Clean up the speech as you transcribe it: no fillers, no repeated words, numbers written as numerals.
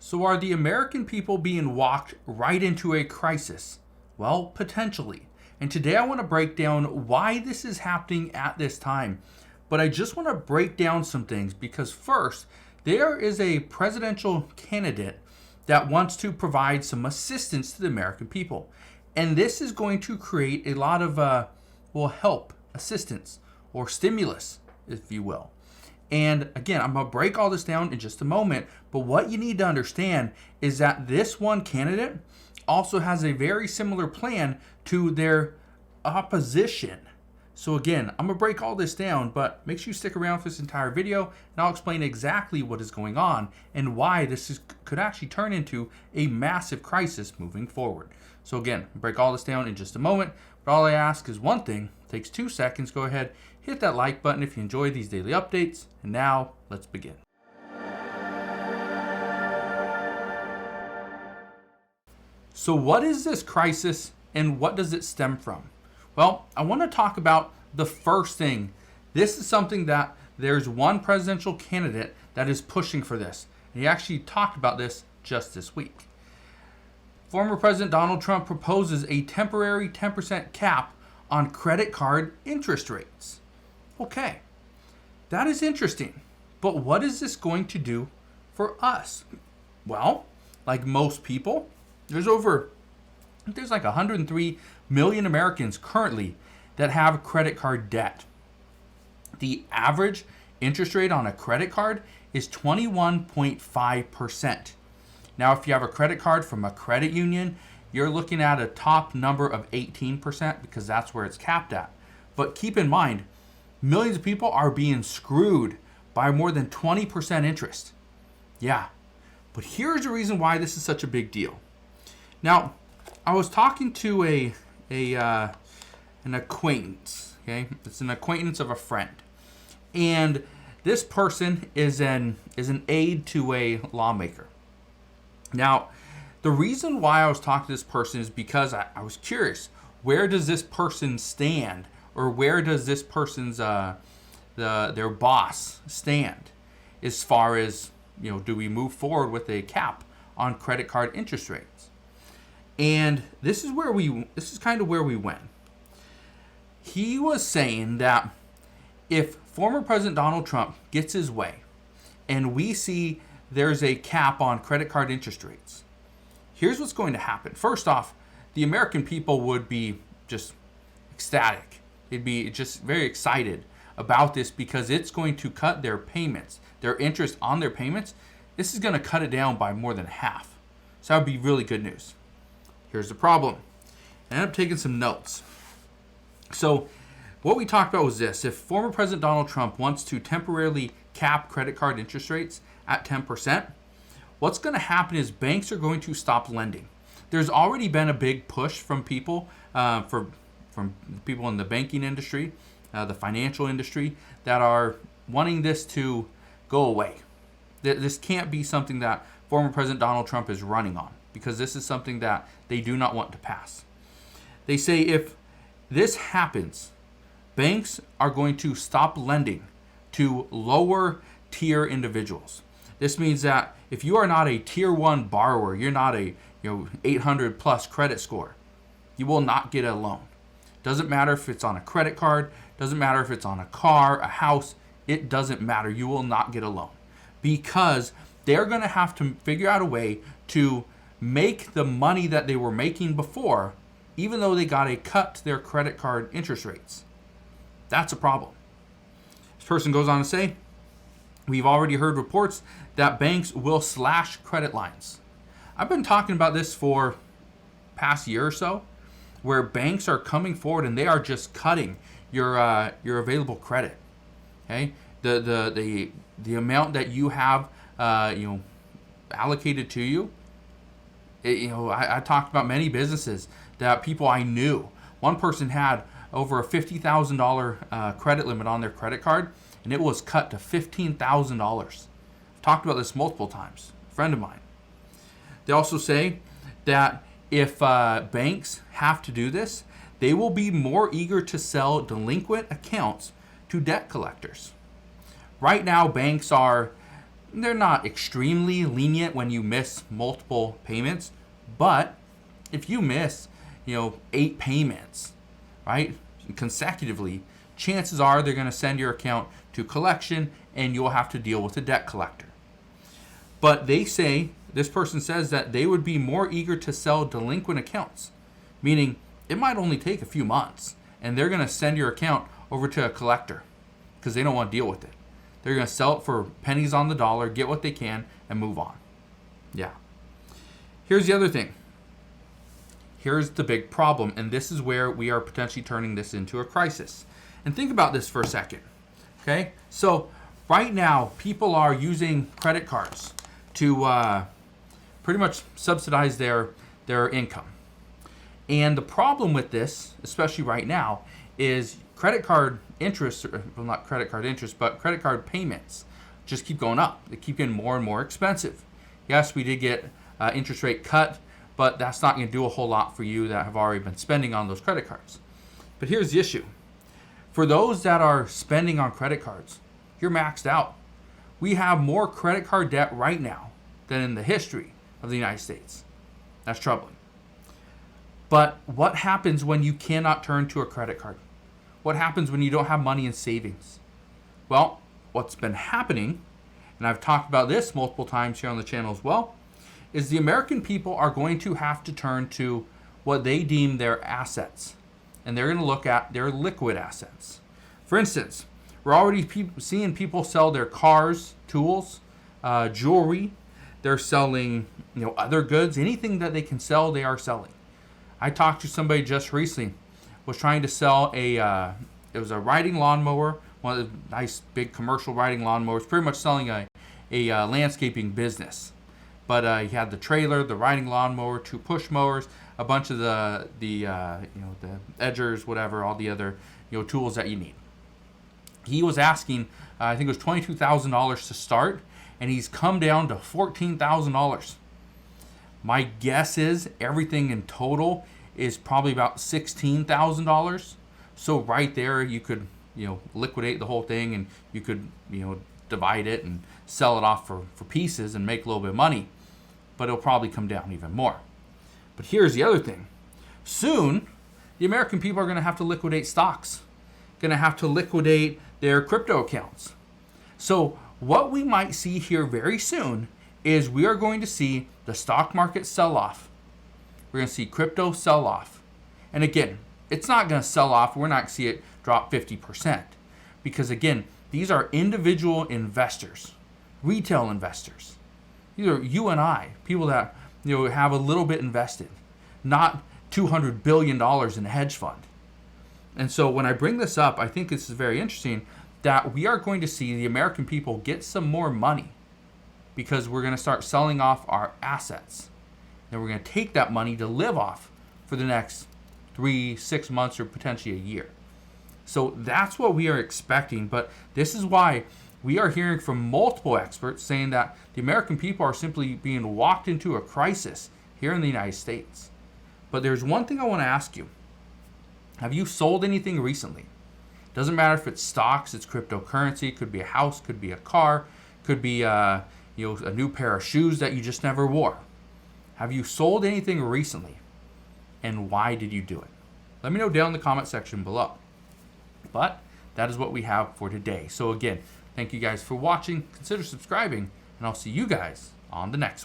So are the American people being walked right into a crisis? Well, potentially. And today I want to break down why this is happening at this time. But I just want to break down some things because first, there is a presidential candidate that wants to provide some assistance to the American people. And this is going to create a lot of, help, assistance, or stimulus, if you will. And again, I'm going to break all this down in just a moment. But what you need to understand is that this one candidate also has a very similar plan to their opposition. So again, I'm going to break all this down, but make sure you stick around for this entire video, and I'll explain exactly what is going on and why could actually turn into a massive crisis moving forward. So again, I'll break all this down in just a moment, but all I ask is one thing. It takes 2 seconds. Go ahead, hit that like button if you enjoy these daily updates. And now, let's begin. So what is this crisis and what does it stem from? Well, I want to talk about the first thing. This is something that there's one presidential candidate that is pushing for this. And he actually talked about this just this week. Former President Donald Trump proposes a temporary 10% cap on credit card interest rates. Okay, that is interesting. But what is this going to do for us? Well, like most people, there's like 103 million Americans currently that have credit card debt. The average interest rate on a credit card is 21.5%. Now, if you have a credit card from a credit union, you're looking at a top number of 18% because that's where it's capped at. But keep in mind, millions of people are being screwed by more than 20% interest. Yeah, but here's the reason why this is such a big deal. Now, I was talking to an acquaintance. Okay, it's an acquaintance of a friend, and this person is an aide to a lawmaker. Now, the reason why I was talking to this person is because I was curious. Where does this person stand, or where does this person's their boss stand, as far as do we move forward with a cap on credit card interest rates? And this is kind of where we went. He was saying that if former President Donald Trump gets his way and we see there's a cap on credit card interest rates, here's what's going to happen. First off, the American people would be just ecstatic. They'd be just very excited about this because it's going to cut their payments, their interest on their payments. This is going to cut it down by more than half. So that would be really good news. Here's the problem. I ended up taking some notes. So what we talked about was this. If former President Donald Trump wants to temporarily cap credit card interest rates at 10%, what's going to happen is banks are going to stop lending. There's already been a big push from people, from people in the banking industry, the financial industry, that are wanting this to go away. This can't be something that former President Donald Trump is running on, because this is something that they do not want to pass. They say if this happens, banks are going to stop lending to lower tier individuals. This means that if you are not a tier 1 borrower, you're not a 800 plus credit score, you will not get a loan. Doesn't matter if it's on a credit card, doesn't matter if it's on a car, a house, it doesn't matter. You will not get a loan because they're going to have to figure out a way to make the money that they were making before, even though they got a cut to their credit card interest rates. That's a problem. This person goes on to say, we've already heard reports that banks will slash credit lines. I've been talking about this for past year or so, where banks are coming forward and they are just cutting your available credit. Okay, the amount that you have allocated to you. I talked about many businesses that people I knew. One person had over a $50,000 credit limit on their credit card, and it was cut to $15,000. I've talked about this multiple times. A friend of mine. They also say that if banks have to do this, they will be more eager to sell delinquent accounts to debt collectors. Right now, banks are They're not extremely lenient when you miss multiple payments, but if you miss, 8 payments, right, consecutively, chances are they're going to send your account to collection and you'll have to deal with a debt collector. But this person says that they would be more eager to sell delinquent accounts, meaning it might only take a few months and they're going to send your account over to a collector because they don't want to deal with it. They're going to sell it for pennies on the dollar, get what they can, and move on. Yeah. Here's the other thing. Here's the big problem, and this is where we are potentially turning this into a crisis. And think about this for a second. Okay? So right now, people are using credit cards to pretty much subsidize their income. And the problem with this, especially right now, is credit card interest, well, not credit card interest, but credit card payments just keep going up. They keep getting more and more expensive. Yes, we did get interest rate cut, but that's not going to do a whole lot for you that have already been spending on those credit cards. But here's the issue. For those that are spending on credit cards, you're maxed out. We have more credit card debt right now than in the history of the United States. That's troubling. But what happens when you cannot turn to a credit card? What happens when you don't have money in savings? Well, what's been happening, and I've talked about this multiple times here on the channel as well, is the American people are going to have to turn to what they deem their assets. And they're going to look at their liquid assets. For instance, we're already seeing people sell their cars, tools, jewelry. They're selling, other goods. Anything that they can sell, they are selling. I talked to somebody just recently, was trying to sell it was a riding lawnmower, one of the nice big commercial riding lawnmowers, pretty much selling a landscaping business. But he had the trailer, the riding lawnmower, 2 push mowers, a bunch of the edgers, whatever, all the other tools that you need. He was asking, I think it was $22,000 to start, and he's come down to $14,000. My guess is everything in total is probably about $16,000. So right there, you could liquidate the whole thing, and you could divide it and sell it off for pieces and make a little bit of money. But it'll probably come down even more. But here's the other thing. Soon, the American people are going to have to liquidate stocks, going to have to liquidate their crypto accounts. So what we might see here very soon is we are going to see the stock market sell off. We're going to see crypto sell off. And again, it's not going to sell off. We're not going to see it drop 50%. Because again, these are individual investors, retail investors. These are you and I, people that have a little bit invested, not $200 billion in a hedge fund. And so when I bring this up, I think this is very interesting that we are going to see the American people get some more money because we're going to start selling off our assets. And we're going to take that money to live off for the next 3-6 months or potentially a year. So that's what we are expecting. But this is why we are hearing from multiple experts saying that the American people are simply being walked into a crisis here in the United States. But there's one thing I want to ask you. Have you sold anything recently? Doesn't matter if it's stocks, it's cryptocurrency, could be a house, could be a car, could be a new pair of shoes that you just never wore. Have you sold anything recently? And why did you do it? Let me know down in the comment section below. But that is what we have for today. So again, thank you guys for watching. Consider subscribing, and I'll see you guys on the next one.